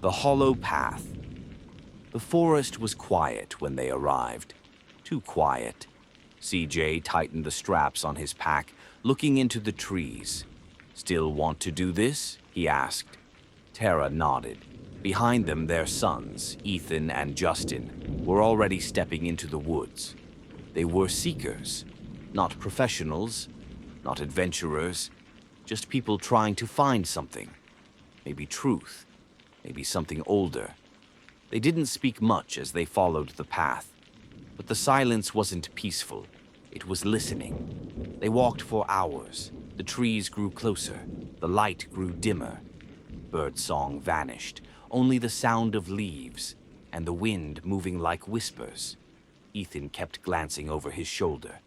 The hollow path. The forest was quiet when they arrived. Too quiet. CJ tightened the straps on his pack, looking into the trees. Still want to do this? He asked. Tara nodded. Behind them, their sons, Ethan and Justin, were already stepping into the woods. They were seekers, not professionals, not adventurers, just people trying to find something. Maybe truth, maybe something older. They didn't speak much as they followed the path, but the silence wasn't peaceful. It was listening. They walked for hours. The trees grew closer. The light grew dimmer. Birdsong vanished. Only the sound of leaves and the wind moving like whispers. Ethan kept glancing over his shoulder.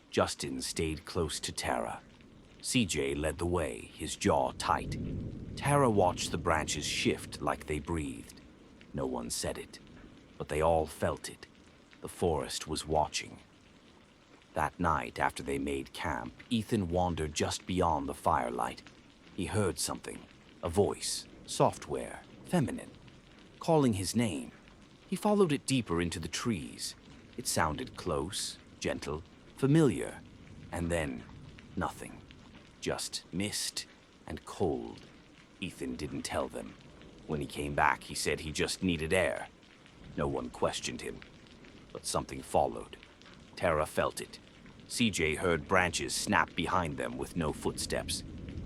Justin stayed close to Tara. CJ led the way, his jaw tight. Tara watched the branches shift like they breathed. No one said it, but they all felt it. The forest was watching. That night, after they made camp, Ethan wandered just beyond the firelight. He heard something, a voice, software, feminine, calling his name. He followed it deeper into the trees. It sounded close, gentle, familiar, and then nothing. Just mist and cold. Ethan didn't tell them. When he came back, he said he just needed air. No one questioned him, but something followed. Tara felt it. CJ heard branches snap behind them with no footsteps.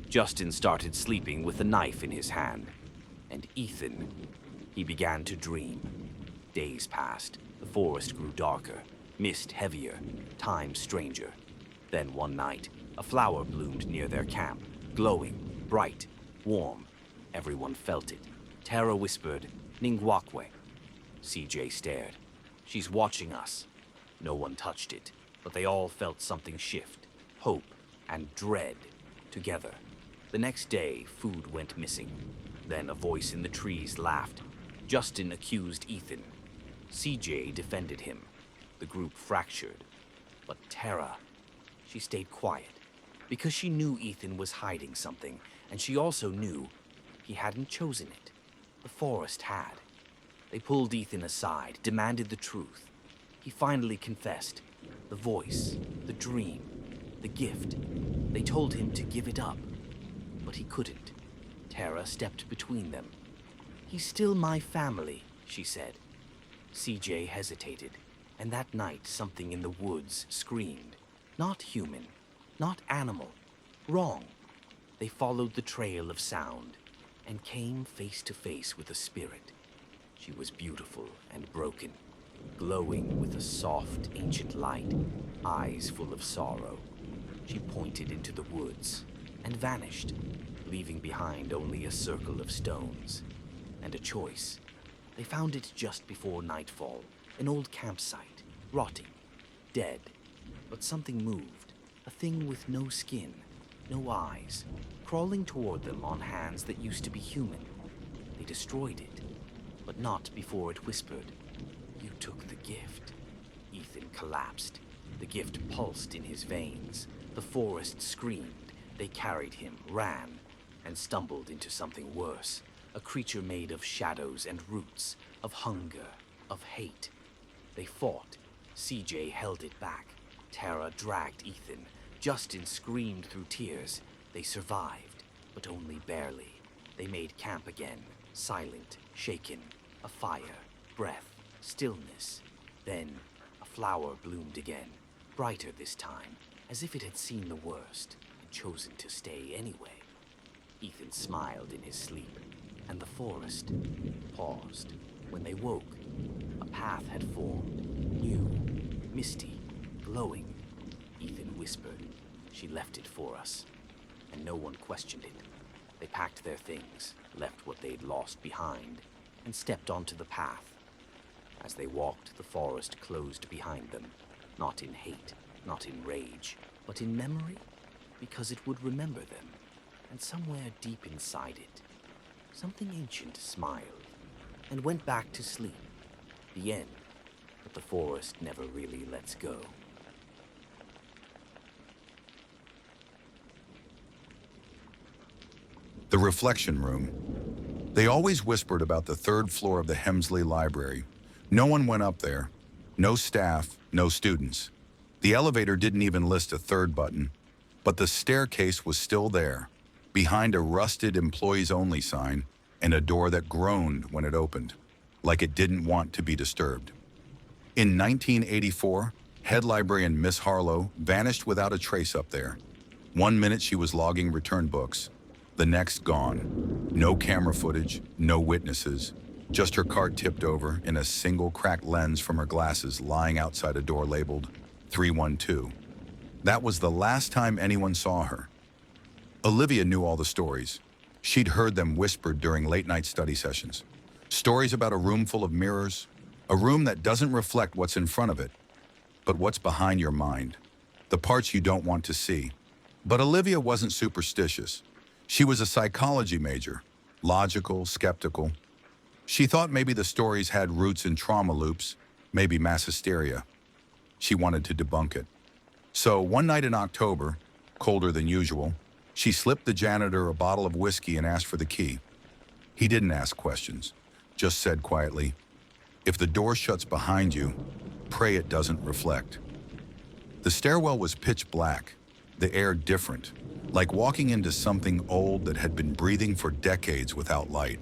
Justin started sleeping with a knife in his hand. And Ethan, he began to dream. Days passed. The forest grew darker, mist heavier, time stranger. Then one night, a flower bloomed near their camp, glowing, bright, warm. Everyone felt it. Tara whispered, "Ningwakwe." CJ stared. "She's watching us." No one touched it, but they all felt something shift, hope and dread together. The next day, food went missing. Then a voice in the trees laughed. Justin accused Ethan. CJ defended him. The group fractured. But Tara, she stayed quiet because she knew Ethan was hiding something, and she also knew he hadn't chosen it. The forest had. They pulled Ethan aside, demanded the truth. He finally confessed. The voice, the dream, the gift. They told him to give it up, but he couldn't. Tara stepped between them. "He's still my family," she said. CJ hesitated, and that night something in the woods screamed. Not human, not animal, wrong. They followed the trail of sound and came face to face with a spirit. She was beautiful and broken, glowing with a soft, ancient light, eyes full of sorrow. She pointed into the woods and vanished, leaving behind only a circle of stones and a choice. They found it just before nightfall, an old campsite, rotting, dead. But something moved, a thing with no skin, no eyes, crawling toward them on hands that used to be human. They destroyed it, but not before it whispered, "You took the gift." Ethan collapsed. The gift pulsed in his veins. The forest screamed. They carried him, ran, and stumbled into something worse. A creature made of shadows and roots, of hunger, of hate. They fought. CJ held it back. Tara dragged Ethan. Justin screamed through tears. They survived, but only barely. They made camp again, silent, shaken. A fire, breath, stillness. Then a flower bloomed again, brighter this time, as if it had seen the worst and chosen to stay anyway. Ethan smiled in his sleep, and the forest paused. When they woke, a path had formed, new, misty, glowing. Ethan whispered, "She left it for us," and no one questioned it. They packed their things, left what they'd lost behind, and stepped onto the path. As they walked, the forest closed behind them, not in hate, not in rage, but in memory, because it would remember them. And somewhere deep inside it, something ancient smiled and went back to sleep. The end, but the forest never really lets go. The reflection room. They always whispered about the third floor of the Hemsley Library. No one went up there. No staff, no students. The elevator didn't even list a third button, but the staircase was still there, behind a rusted employees-only sign and a door that groaned when it opened, like it didn't want to be disturbed. In 1984, head librarian Miss Harlow vanished without a trace up there. 1 minute she was logging return books, the next gone. No camera footage, no witnesses, just her cart tipped over and a single cracked lens from her glasses lying outside a door labeled 312. That was the last time anyone saw her. Olivia knew all the stories. She'd heard them whispered during late-night study sessions. Stories about a room full of mirrors, a room that doesn't reflect what's in front of it, but what's behind your mind, the parts you don't want to see. But Olivia wasn't superstitious. She was a psychology major, logical, skeptical. She thought maybe the stories had roots in trauma loops, maybe mass hysteria. She wanted to debunk it. So one night in October, colder than usual, she slipped the janitor a bottle of whiskey and asked for the key. He didn't ask questions, just said quietly, "If the door shuts behind you, pray it doesn't reflect." The stairwell was pitch black, the air different, like walking into something old that had been breathing for decades without light.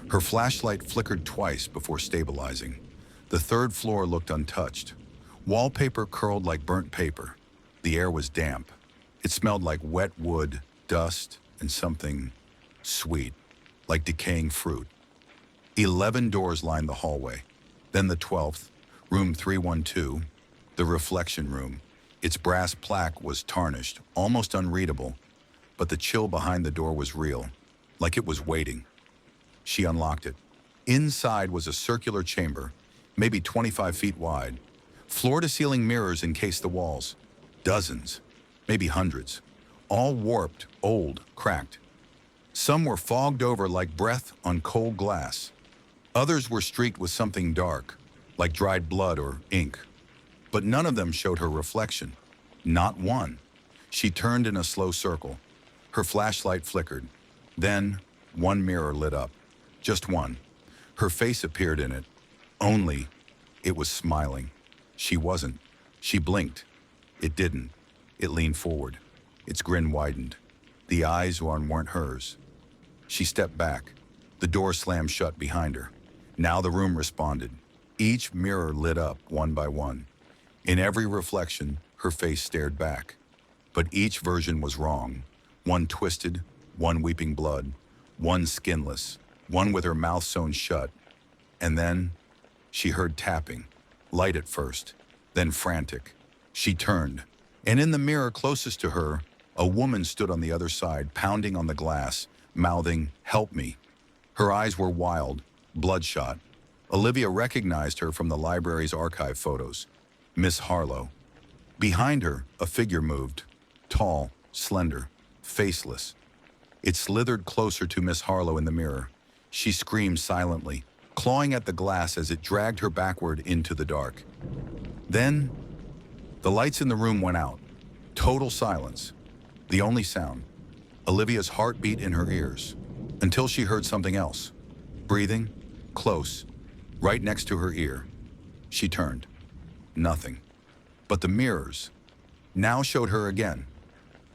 Her flashlight flickered twice before stabilizing. The third floor looked untouched. Wallpaper curled like burnt paper. The air was damp. It smelled like wet wood, dust, and something sweet, like decaying fruit. 11 doors lined the hallway. Then the 12th, room 312, the reflection room. Its brass plaque was tarnished, almost unreadable, but the chill behind the door was real, like it was waiting. She unlocked it. Inside was a circular chamber, maybe 25 feet wide. Floor-to-ceiling mirrors encased the walls. Dozens, maybe hundreds. All warped, old, cracked. Some were fogged over like breath on cold glass. Others were streaked with something dark, like dried blood or ink. But none of them showed her reflection. Not one. She turned in a slow circle. Her flashlight flickered. Then, one mirror lit up. Just one. Her face appeared in it. Only, it was smiling. She wasn't. She blinked. It didn't. It leaned forward. Its grin widened. The eyes weren't hers. She stepped back. The door slammed shut behind her. Now the room responded. Each mirror lit up one by one. In every reflection, her face stared back. But each version was wrong. One twisted, one weeping blood, one skinless, one with her mouth sewn shut. And then she heard tapping, light at first, then frantic. She turned, and in the mirror closest to her, a woman stood on the other side, pounding on the glass, mouthing, "Help me." Her eyes were wild, bloodshot. Olivia recognized her from the library's archive photos. Miss Harlow. Behind her, a figure moved, tall, slender, faceless. It slithered closer to Miss Harlow in the mirror. She screamed silently, clawing at the glass as it dragged her backward into the dark. Then, the lights in the room went out. Total silence. The only sound, Olivia's heartbeat in her ears, until she heard something else. Breathing, close, right next to her ear. She turned. Nothing. But the mirrors now showed her again.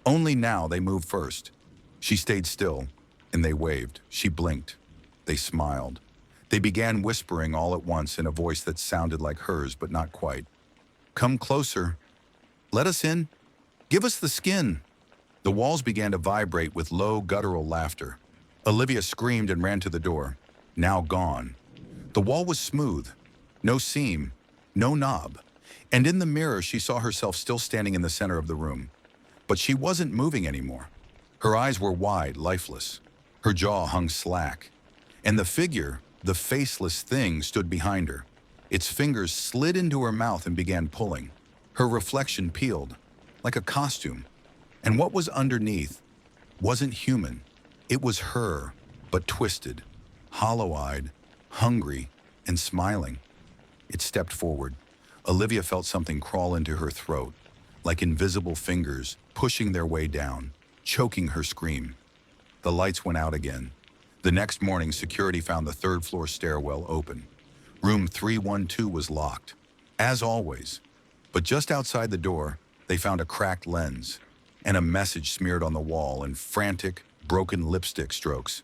Only now they moved first. She stayed still, and they waved. She blinked. They smiled. They began whispering all at once in a voice that sounded like hers, but not quite. "Come closer. Let us in. Give us the skin." The walls began to vibrate with low, guttural laughter. Olivia screamed and ran to the door. Now gone. The wall was smooth. No seam. No knob. And in the mirror, she saw herself still standing in the center of the room. But she wasn't moving anymore. Her eyes were wide, lifeless. Her jaw hung slack. And the figure, the faceless thing, stood behind her. Its fingers slid into her mouth and began pulling. Her reflection peeled, like a costume. And what was underneath wasn't human. It was her, but twisted, hollow-eyed, hungry, and smiling. It stepped forward. Olivia felt something crawl into her throat, like invisible fingers pushing their way down, choking her scream. The lights went out again. The next morning, security found the third-floor stairwell open. Room 312 was locked, as always. But just outside the door, they found a cracked lens and a message smeared on the wall in frantic, broken lipstick strokes.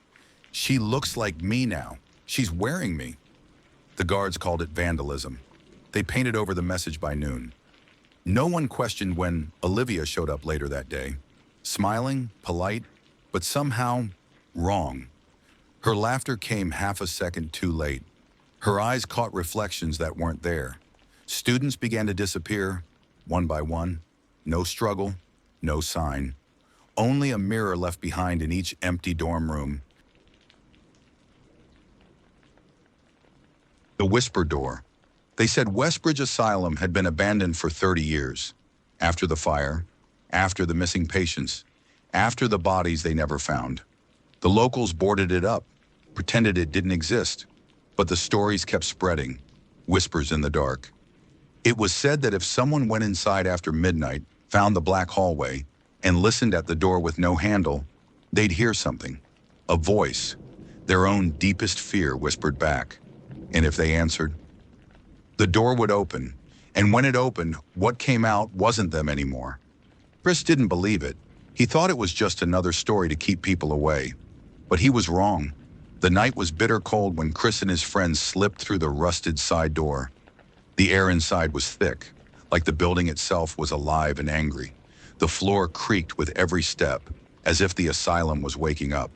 "She looks like me now. She's wearing me." The guards called it vandalism. They painted over the message by noon. No one questioned when Olivia showed up later that day. Smiling, polite, but somehow wrong. Her laughter came half a second too late. Her eyes caught reflections that weren't there. Students began to disappear, one by one. No struggle, no sign. Only a mirror left behind in each empty dorm room. The whisper door. They said Westbridge Asylum had been abandoned for 30 years. After the fire, after the missing patients, after the bodies they never found. The locals boarded it up, pretended it didn't exist. But the stories kept spreading, whispers in the dark. It was said that if someone went inside after midnight, found the black hallway, and listened at the door with no handle, they'd hear something. A voice, their own deepest fear whispered back. And if they answered, the door would open. And when it opened, what came out wasn't them anymore. Chris didn't believe it. He thought it was just another story to keep people away. But he was wrong. The night was bitter cold when Chris and his friends slipped through the rusted side door. The air inside was thick, like the building itself was alive and angry. The floor creaked with every step, as if the asylum was waking up.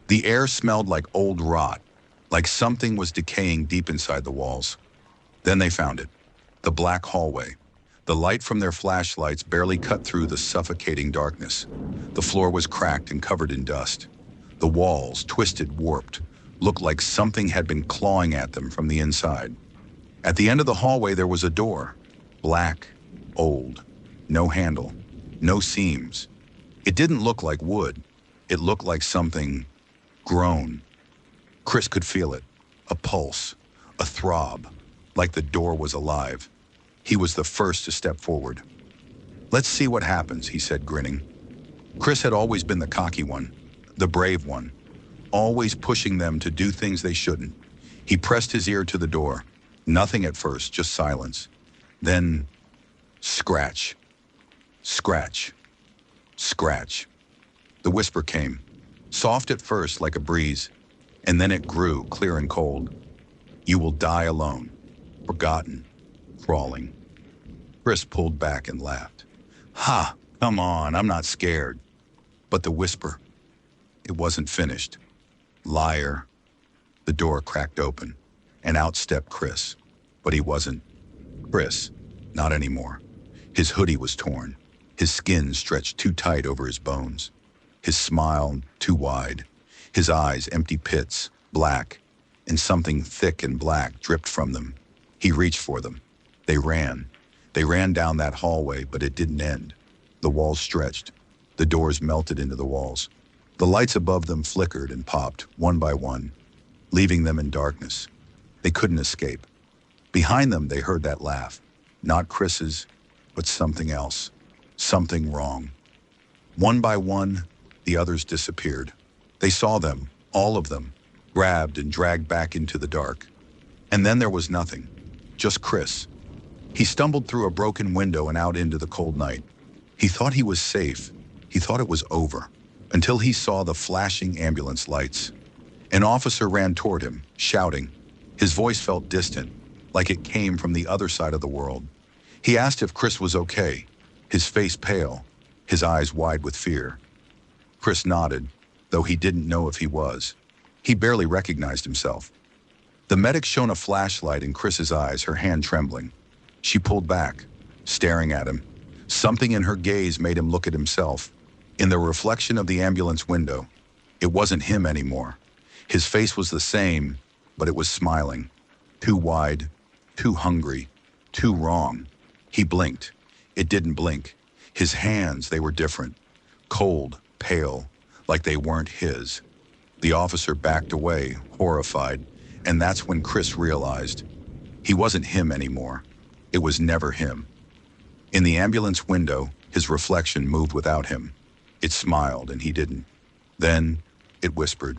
The air smelled like old rot, like something was decaying deep inside the walls. Then they found it, the black hallway. The light from their flashlights barely cut through the suffocating darkness. The floor was cracked and covered in dust. The walls, twisted, warped, looked like something had been clawing at them from the inside. At the end of the hallway, there was a door. Black, old, no handle, no seams. It didn't look like wood. It looked like something grown. Chris could feel it, a pulse, a throb, like the door was alive. He was the first to step forward. "Let's see what happens," he said, grinning. Chris had always been the cocky one, the brave one, always pushing them to do things they shouldn't. He pressed his ear to the door. Nothing at first, just silence. Then, scratch, scratch, scratch. The whisper came, soft at first like a breeze, and then it grew clear and cold. "You will die alone, forgotten, crawling." Chris pulled back and laughed. "Ha, come on, I'm not scared." But the whisper, it wasn't finished. Liar. The door cracked open, and out stepped Chris. But he wasn't Chris, not anymore. His hoodie was torn, his skin stretched too tight over his bones, his smile too wide, his eyes empty pits, black, and something thick and black dripped from them. He reached for them. They ran. They ran down that hallway, but it didn't end. The walls stretched. The doors melted into the walls. The lights above them flickered and popped, one by one, leaving them in darkness. They couldn't escape. Behind them, they heard that laugh. Not Chris's, but something else. Something wrong. One by one, the others disappeared. They saw them, all of them, grabbed and dragged back into the dark. And then there was nothing. Just Chris. He stumbled through a broken window and out into the cold night. He thought he was safe. He thought it was over, until he saw the flashing ambulance lights. An officer ran toward him, shouting. His voice felt distant, like it came from the other side of the world. He asked if Chris was okay, his face pale, his eyes wide with fear. Chris nodded, though he didn't know if he was. He barely recognized himself. The medic shone a flashlight in Chris's eyes, her hand trembling. She pulled back, staring at him. Something in her gaze made him look at himself. In the reflection of the ambulance window, it wasn't him anymore. His face was the same, but it was smiling. Too wide, too hungry, too wrong. He blinked. It didn't blink. His hands, they were different. Cold, pale, like they weren't his. The officer backed away, horrified, and that's when Chris realized he wasn't him anymore. It was never him. In the ambulance window, his reflection moved without him. It smiled and he didn't. Then it whispered,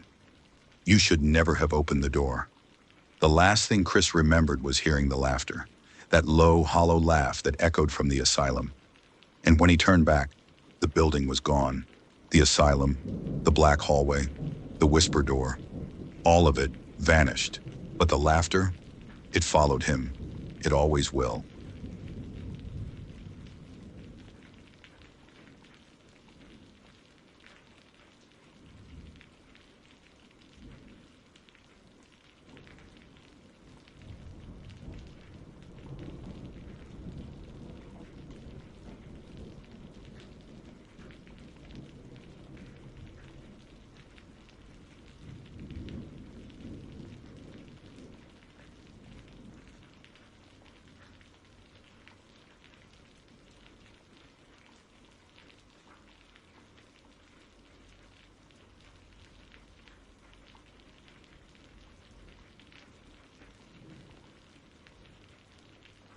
You should never have opened the door. The last thing Chris remembered was hearing the laughter, that low, hollow laugh that echoed from the asylum. And when he turned back, the building was gone. The asylum, the black hallway, the whisper door, all of it vanished. But the laughter, it followed him. It always will.